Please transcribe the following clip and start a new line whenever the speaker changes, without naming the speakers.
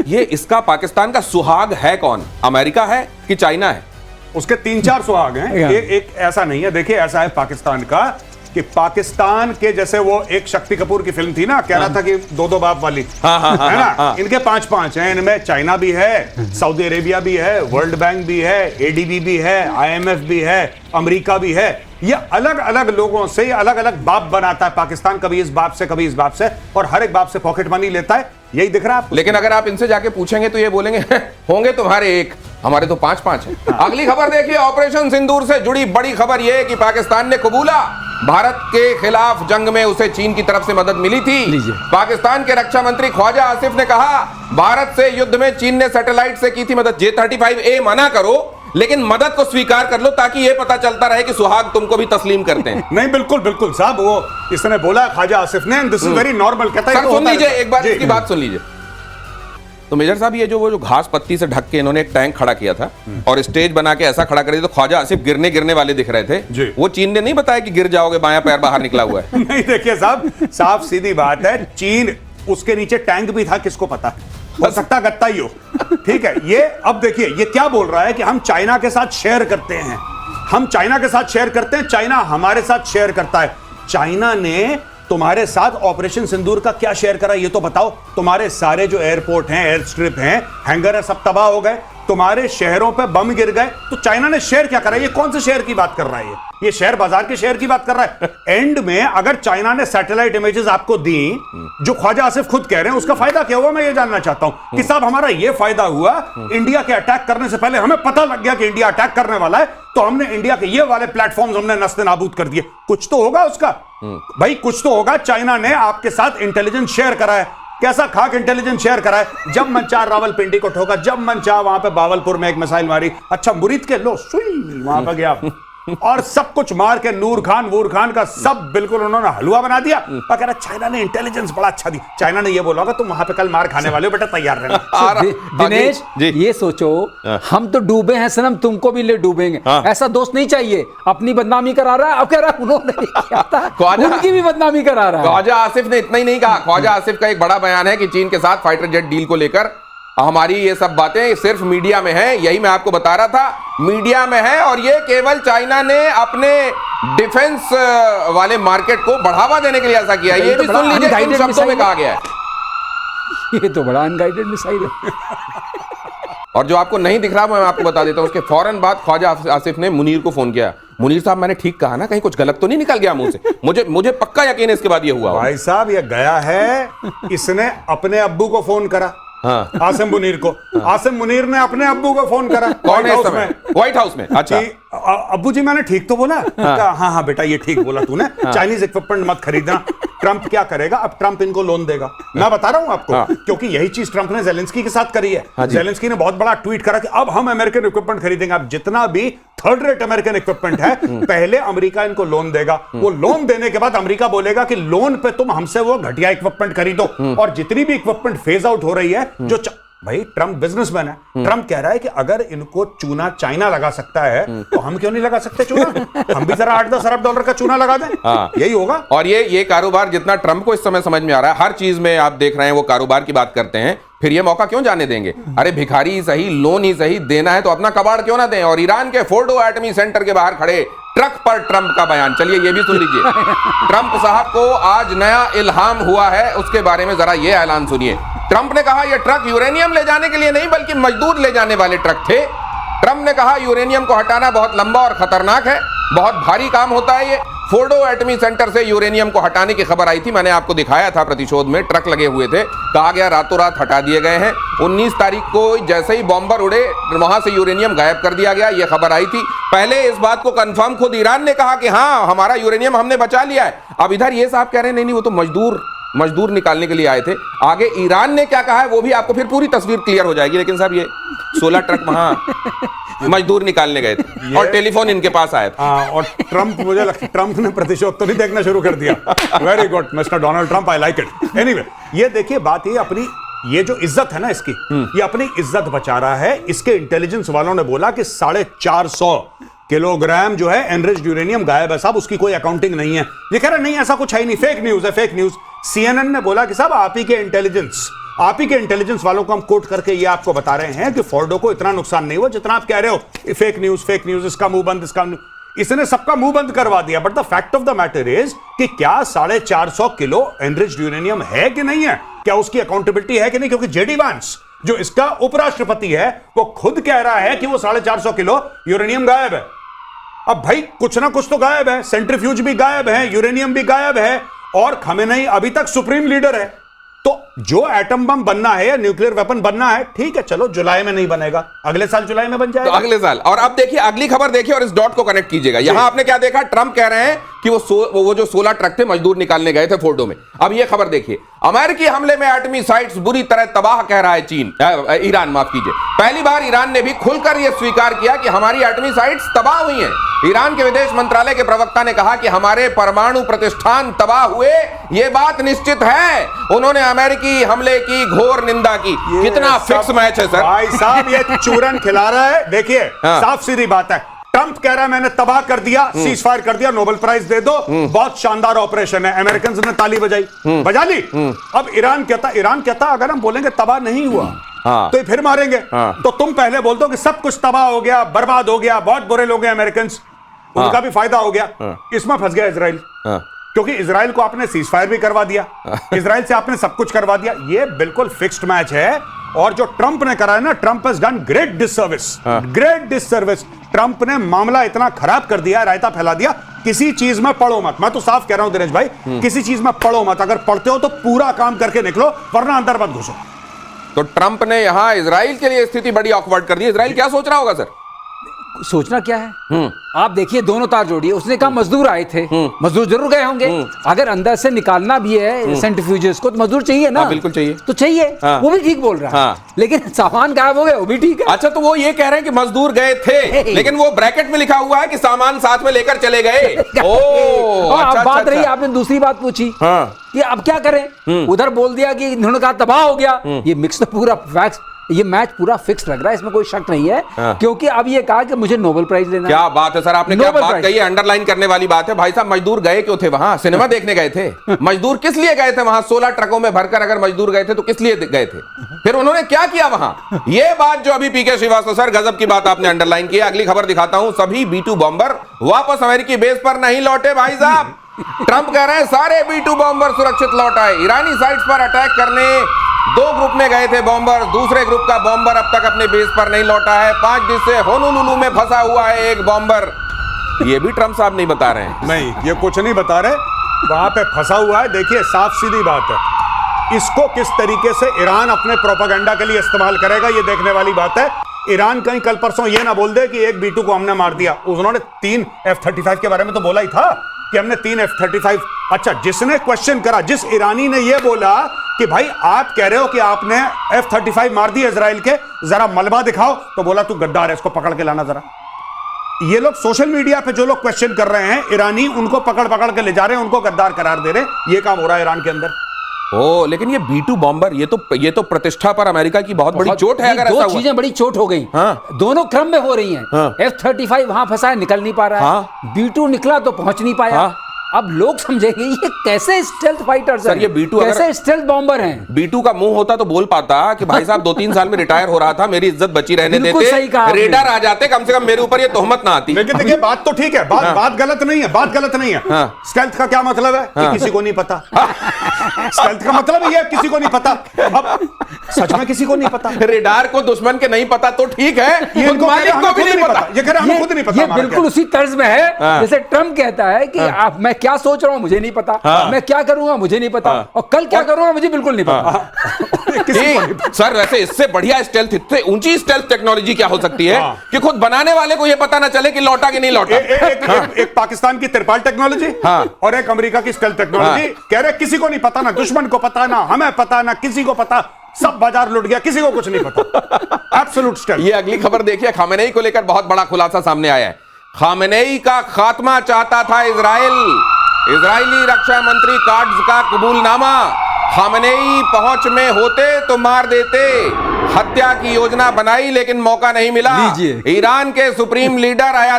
ये इसका पाकिस्तान का सुहाग है कौन? अमेरिका है कि चाइना है?
उसके 3-4 सुहाग हैं। एक ऐसा नहीं है। देखिए ऐसा है पाकिस्तान का कि पाकिस्तान के जैसे वो एक शक्ति कपूर की फिल्म थी ना, कह रहा था कि दो बाप वाली, है ना, इनके 5 हैं। इनमें चाइना भी है, सऊदी अरेबिया भी है, वर्ल्ड बैंक भी है, एडीबी भी है, IMF भी है, अमेरिका भी है। ये अलग अलग लोगों से अलग अलग बाप बनाता है पाकिस्तान, कभी इस बाप से कभी इस बाप से, और हर एक बाप से पॉकेट मनी लेता है। यही दिख रहा है आपको।
लेकिन अगर आप इनसे जाके पूछेंगे तो ये बोलेंगे होंगे तुम्हारे एक, हमारे तो 5 है। अगली खबर देखिए, ऑपरेशन सिंदूर से जुड़ी बड़ी खबर यह कि पाकिस्तान ने कबूला भारत के खिलाफ जंग में उसे चीन की तरफ से मदद मिली थी। पाकिस्तान के रक्षा मंत्री ख्वाजा आसिफ ने कहा भारत से युद्ध में चीन ने सैटेलाइट से की थी मदद। J-35A मना करो लेकिन मदद को स्वीकार कर लो ताकि ये पता चलता रहे कि सुहाग तुमको भी तस्लीम करते हैं।
नहीं बिल्कुल बिल्कुल साहब, वो इसने बोला ख्वाजा आसिफ ने, दिस इज वेरी नॉर्मल। कहता है
सुन लीजिए एक बार इसकी बात सुन लीजिए। तो मेजर साहब ये जो घास पत्ती से ढक के इन्होंने एक टैंक खड़ा किया था और स्टेज बना के ऐसा खड़ा कर दिया तो ख्वाजा आसिफ गिरने वाले दिख रहे थे। वो चीन ने नहीं बताया कि गिर जाओगे, बायां पैर बाहर निकला हुआ है।
नहीं देखिए साहब, साफ सीधी बात है, चीन उसके नीचे टैंक भी था, किसको पता, हो सकता गत्ता ही हो। ठीक है, ये अब देखिए ये क्या बोल रहा है कि हम चाइना के साथ शेयर करते हैं, हम चाइना के साथ शेयर करते हैं, चाइना हमारे साथ शेयर करता है। चाइना ने तुम्हारे साथ ऑपरेशन सिंदूर का क्या शेयर करा ये तो बताओ। तुम्हारे सारे जो एयरपोर्ट हैं, एयर स्ट्रिप हैं, हैंगर है, सब तबाह हो गए, तुम्हारे शहरों पे बम गिर गए, तो चाइना ने शेयर क्या करा? ये कौन से शेयर की बात कर रहा है? ये शेयर बाजार के शेयर की बात कर रहा है। एंड में अगर चाइना ने सैटेलाइट इमेजेस आपको दी जो ख्वाजा आसिफ खुद कह रहे हैं, उसका फायदा क्या हुआ मैं ये जानना चाहता हूं कि साहब हमारा ये फायदा हुआ, इंडिया के अटैक करने से पहले हमें पता लग गया कि इंडिया अटैक करने वाला है, तो हमने इंडिया के ये वाले प्लेटफॉर्म्स हमने नस्ते नाबूद कर दिए। कुछ तो होगा उसका भाई, कुछ तो होगा। चाइना ने आपके साथ इंटेलिजेंस शेयर करा है। कैसा खाक इंटेलिजेंस शेयर करा है? जब मन चाह रावलपिंडी को ठोका, जब मन चाह वहां पे बावलपुर में एक मिसाइल मारी, अच्छा मुरीद के लो सुई वहां पर गया और सब कुछ मार के नूर खान का सब बिल्कुल उन्होंने हलवा बना दिया। और कह रहा चाइना ने इंटेलिजेंस बड़ा अच्छा दी। चाइना ने ये बोला होगा तुम वहां पे कल मार खाने वाले हो, बेटा तैयार रहना।
दिनेश ये सोचो, हम तो डूबे हैं सनम, तुमको भी ले डूबेंगे। ऐसा दोस्त नहीं चाहिए, अपनी बदनामी करा रहा है। अब कह रहा है उन्होंने किया था, उनकी भी बदनामी करा रहा है।
ख्वाजा आसिफ ने इतना ही नहीं कहा, ख्वाजा आसिफ का एक बड़ा बयान है कि चीन के साथ फाइटर जेट डील को लेकर हमारी ये सब बातें सिर्फ मीडिया में है। यही मैं आपको बता रहा था, मीडिया में है और ये केवल चाइना ने अपने डिफेंस वाले मार्केट को बढ़ावा देने के लिए ऐसा किया। ये भी सुन लीजिए इन शब्दों में कहा गया है।
ये तो बड़ा अनगाइडेड मिसाइल है।
और जो आपको नहीं दिख रहा मैं आपको बता देता हूं, उसके फौरन बाद ख्वाजा आसिफ ने मुनीर को फोन किया। मुनीर साहब मैंने ठीक कहा ना, कहीं कुछ गलत तो नहीं निकल गया मुंह से? मुझे पक्का यकीन है इसके बाद ये हुआ।
भाई साहब ये गया है, इसने अपने अब्बू को फोन करा। हाँ। आसिम मुनीर को, आसिम मुनीर ने अपने अब्बू को फोन करा।
कौन है इस समय? व्हाइट हाउस में। अच्छा
अब्बू जी मैंने ठीक तो बोला? हाँ हाँ बेटा ये ठीक बोला तूने, चाइनीज इक्विपमेंट मत खरीदना। ट्रंप क्या करेगा अब? ट्रंप इनको लोन देगा। मैं बता रहा हूं आपको, क्योंकि यही चीज ट्रंप ने जेलेंस्की के साथ करी है। जेलेंस्की ने बहुत बड़ा ट्वीट करा कि अब हम अमेरिकन इक्विपमेंट खरीदेंगे। अब जितना भी थर्ड रेट अमेरिकन इक्विपमेंट है पहले अमेरिका इनको लोन देगा। वो लोन देने के बाद अमेरिका बोलेगा कि लोन पे तुम हमसे वो घटिया इक्विपमेंट खरीदो। और जितनी भी इक्विपमेंट फेज आउट हो रही है, जो भाई ट्रंप बिजनेसमैन है, ट्रंप कह रहा है कि अगर इनको चूना चाइना लगा सकता है तो हम क्यों नहीं लगा सकते चूना? हम भी जरा 8-10 अरब डॉलर का चूना लगा दें। यही होगा।
और ये कारोबार जितना ट्रंप को इस समय समझ में आ रहा है, हर चीज में आप देख रहे हैं वो कारोबार की बात करते हैं, फिर ये मौका क्यों जाने देंगे? अरे भिखारी ही सही, लोन ही सही, देना है तो अपना कबाड़ क्यों ना दें? और ईरान के फोर्डो एटमी सेंटर के बाहर खड़े ट्रक पर ट्रंप का बयान, चलिए ये भी सुन लीजिए। ट्रंप साहब को आज नया इल्हाम हुआ है, उसके बारे में जरा ये ऐलान सुनिए। ट्रंप ने कहा यह ट्रक यूरेनियम ले जाने के लिए नहीं बल्कि मजदूर ले जाने वाले ट्रक थे। ट्रंप ने कहा यूरेनियम को हटाना बहुत लंबा और खतरनाक है, बहुत भारी काम होता है। ये फोर्डो एटमी सेंटर से यूरेनियम को हटाने की खबर आई थी, मैंने आपको दिखाया था प्रतिशोध में, ट्रक लगे हुए थे, कहा गया रातों रात हटा दिए गए हैं। 19 तारीख को जैसे ही बॉम्बर उड़े वहां से यूरेनियम गायब कर दिया गया, यह खबर आई थी। पहले इस बात को कंफर्म खुद ईरान ने कहा कि हाँ हमारा यूरेनियम हमने बचा लिया है। अब इधर ये साहब कह रहे हैं नहीं वो तो मजदूर निकालने के लिए आए थे। आगे ईरान ने क्या कहा है वो भी आपको फिर पूरी तस्वीर क्लियर हो जाएगी। लेकिन साहब ये 16 ट्रक वहां मजदूर निकालने गए थे और टेलीफोन इनके पास आया था।
और ट्रंप, मुझे लगता है ट्रंप ने प्रतिशोध तो नहीं देखना शुरू कर दिया। Very good mister Donald Trump, I like it. Anyway ये देखिए बात ये अपनी ये जो इज्जत है ना इसकी, ये अपनी इज्जत बचा रहा है। इसके इंटेलिजेंस वालों ने बोला कि 450 किलोग्राम जो है एनरिच्ड यूरेनियम गायब है साहब, उसकी कोई अकाउंटिंग नहीं है। ये कह रहा नहीं ऐसा कुछ है ही नहीं, फेक न्यूज है, फेक न्यूज। CNN ने बोला कि साहब आप ही के इंटेलिजेंस, आप ही के इंटेलिजेंस वालों को हम कोट करके ये आपको बता रहे हैं कि फोर्डो को इतना नुकसान नहीं हुआ जितना आप कह रहे हो। फेक न्यूज, इसका मुंह बंद, इसने सबका मुंह बंद करवा दिया। But the fact of the matter is कि क्या 450 किलो एनरिच्ड यूरेनियम है कि नहीं है, क्या उसकी अकाउंटेबिलिटी है कि नहीं, क्योंकि जेडी वांस जो इसका उपराष्ट्रपति है वो खुद कह रहा है कि वो 450 किलो यूरेनियम गायब है। अब भाई कुछ ना कुछ तो गायब है, सेंट्रीफ्यूज भी गायब है, यूरेनियम भी गायब है, और खमेनेई अभी तक सुप्रीम लीडर है। तो जो एटम बम बनना है या न्यूक्लियर वेपन बनना है, ठीक है, चलो जुलाई में नहीं बनेगा, अगले साल जुलाई में बन जाएगा,
तो अगले साल। और अब देखिए अगली खबर देखिए और इस डॉट को कनेक्ट कीजिएगा। यहां आपने क्या देखा, ट्रंप कह रहे हैं कि वो जो 16 ट्रक थे मजदूर निकालने गए थे फोर्डो में। अब ये खबर देखिए, अमेरिकी हमले में एटमी साइट्स बुरी तरह तबाह कह रहा है ईरान, माफ कीजिए। पहली बार ईरान ने भी खुलकर यह स्वीकार किया कि हमारी एटमी साइट्स तबाह हुई हैं। ईरान के विदेश मंत्रालय के प्रवक्ता ने कहा कि हमारे परमाणु प्रतिष्ठान तबाह हुए, यह बात निश्चित है। उन्होंने अमेरिकी हमले की घोर निंदा की। कितना फिक्स मैच है सर।
भाई साहब ये चूरन खिला रहा है। देखिए साफ सीधी बात है, ट्रंप कह रहा है मैंने तबाह कर दिया, सीज फायर कर दिया, नोबेल प्राइज दे दो, बहुत शानदार ऑपरेशन है। अमेरिकन ने ताली बजाई, बजा ली। अब ईरान कहता अगर हम बोलेंगे तबाह नहीं हुआ तो ये फिर मारेंगे। तो तुम पहले बोल दो कि सब कुछ तबाह हो गया, बर्बाद हो गया, बहुत बुरे लोग हैं अमेरिकन, उनका भी फायदा हो गया। इसमें फंस गया इजराइल, क्योंकि इजराइल को आपने सीज फायर भी करवा दिया, इजराइल से आपने सब कुछ करवा दिया। ये बिल्कुल फिक्स्ड मैच है। और जो ट्रंप ने करा है ना, Trump has done great disservice. Trump ने मामला इतना खराब कर दिया, रायता फैला दिया। किसी चीज में पढ़ो मत, मैं तो साफ कह रहा हूं दिनेश भाई, किसी चीज में पढ़ो मत। अगर पढ़ते हो तो पूरा काम करके निकलो, वरना अंदर मत घुसो।
तो ट्रंप ने यहां इजराइल के लिए स्थिति बड़ी ऑकवर्ड कर दी। इजराइल क्या सोच रहा होगा सर?
सोचना क्या है, आप देखिए दोनों तार जोड़िए। उसने कहा मजदूर आए थे, मजदूर जरूर गए होंगे। अगर अंदर से निकालना भी है सेंट्रीफ्यूजेस को, तो मजदूर चाहिए ना।
बिल्कुल चाहिए,
तो चाहिए। वो भी ठीक बोल रहा है, लेकिन सामान गायब हो गया, वो भी ठीक है।
अच्छा, तो वो ये कह रहे हैं कि मजदूर गए थे, लेकिन वो ब्रैकेट में लिखा हुआ है कि सामान साथ में लेकर चले गए।
अब बात रही, आपने दूसरी बात पूछी कि अब क्या करें। उधर बोल दिया कि इन्होंने कहा तबाह हो गया। ये मिक्स तो पूरा फैक्ट, ये मैच पूरा फिक्स लग रहा है, इसमें कोई शक नहीं है। क्योंकि अब ये कहा कि मुझे नोबेल प्राइज लेना।
क्या बात है सर, आपने क्या बात कही है, अंडरलाइन करने वाली बात है। भाई साहब, मजदूर गए क्यों थे वहां? सिनेमा देखने गए थे? मजदूर किस लिए गए थे वहां? 16 ट्रकों में भरकर अगर मजदूर गए थे तो किस लिए गए थे? फिर उन्होंने क्या किया वहां? ये बात जो अभी पीके श्रीवास्तव सर, गजब की बात आपने अंडरलाइन की। अगली खबर दिखाता हूं। सभी B2 बॉम्बर वापस अमेरिकी बेस पर नहीं लौटे भाई साहब। ट्रंप कह रहे हैं सारे B2 बॉम्बर सुरक्षित लौट आए। ईरानी साइट्स पर अटैक करने 2 ग्रुप में गए थे बॉम्बर। दूसरे ग्रुप का बॉम्बर अब तक अपने बेस पर नहीं लौटा है। 5 दिन से होनोलुलु में फंसा हुआ है एक बॉम्बर। ये भी ट्रंप साहब नहीं बता रहे हैं।
नहीं, ये कुछ नहीं बता रहे, वहां पे फंसा हुआ है। देखिए साफ सीधी बात है, इसको किस तरीके से ईरान अपने प्रोपेगेंडा के लिए इस्तेमाल करेगा, ये देखने वाली बात है। ईरान कहीं कल परसों ये ना बोल दे कि एक B2 को हमने मार दिया। उन्होंने 3 F-35 के बारे में तो बोला ही था कि हमने 3 F-35। अच्छा, जिसने क्वेश्चन करा, जिस ईरानी ने ये बोला कि भाई आप कह रहे हो कि आपने F-35 मार दिया इजराइल के, जरा मलबा दिखाओ, तो बोला तू गद्दार है, इसको पकड़ के लाना जरा। ये लोग सोशल मीडिया पे जो लोग क्वेश्चन कर रहे हैं, ईरानी उनको पकड़ पकड़ के ले जा रहे हैं, उनको गद्दार करार दे रहे हैं। ये काम हो रहा है ईरान के अंदर।
लेकिन ये B2 बॉम्बर, ये तो प्रतिष्ठा पर अमेरिका की बहुत बड़ी चोट है। अगर
दो चीजें बड़ी चोट हो गई, दोनों क्रम में हो रही हैं। F-35 वहां फंसा है, निकल नहीं पा रहा है। B2 निकला तो पहुंच नहीं पाया। अब लोग समझेंगे ये कैसे स्टेल्थ फाइटर्स हैं,
सर, ये B2
कैसे स्टेल्थ बॉम्बर हैं।
B2 का मुंह होता तो बोल पाता कि भाई साहब 2-3 साल में रिटायर हो रहा था, मेरी इज्जत बची रहने देते, रेडार आ जाते, कम से कम मेरे ऊपर ये तोहमत ना आती।
लेकिन देखिए बात तो ठीक है, बात गलत नहीं है, बात गलत नहीं है। स्टेल्थ का क्या मतलब है कि किसी को नहीं पता। स्टेल्थ का मतलब ये किसी को नहीं पता। अब सच में किसी को नहीं पता।
रेडार को दुश्मन के नहीं पता तो ठीक है,
ये मालिक को भी नहीं पता। ये कह रहे हमें खुद नहीं पता।
ये बिल्कुल उसी तर्ज में है जैसे ट्रंप कहता है कि आप, मैं क्या सोच रहा हूं मुझे नहीं पता, मैं क्या करूंगा मुझे नहीं पता, और कल क्या करूंगा मुझे बिल्कुल नहीं पता।
सर वैसे इससे बढ़िया स्टेल्थ, इससे ऊंची स्टेल्थ टेक्नोलॉजी क्या हो सकती है कि खुद बनाने वाले को यह पता ना चले कि लौटा कि नहीं लौटा।
एक पाकिस्तान की तिरपाल टेक्नोलॉजी और एक अमेरिका की स्टेल्थ टेक्नोलॉजी। कह रहे किसी को नहीं पता, ना दुश्मन को पता, ना हमें पता, ना किसी को पता, सब बाजार लुट गया, किसी को कुछ नहीं पता। Absolute stealth.
ये अगली खबर देखिए, खामेनेई को लेकर बहुत बड़ा खुलासा सामने आया है। खामेनेई का खात्मा चाहता था इजराइल। इजरायली रक्षा मंत्री कार्ड्स का कबूलनामा। खामेनेई पहुंच में होते तो मार देते। हत्या की योजना बनाई लेकिन मौका नहीं मिला। ईरान के सुप्रीम लीडर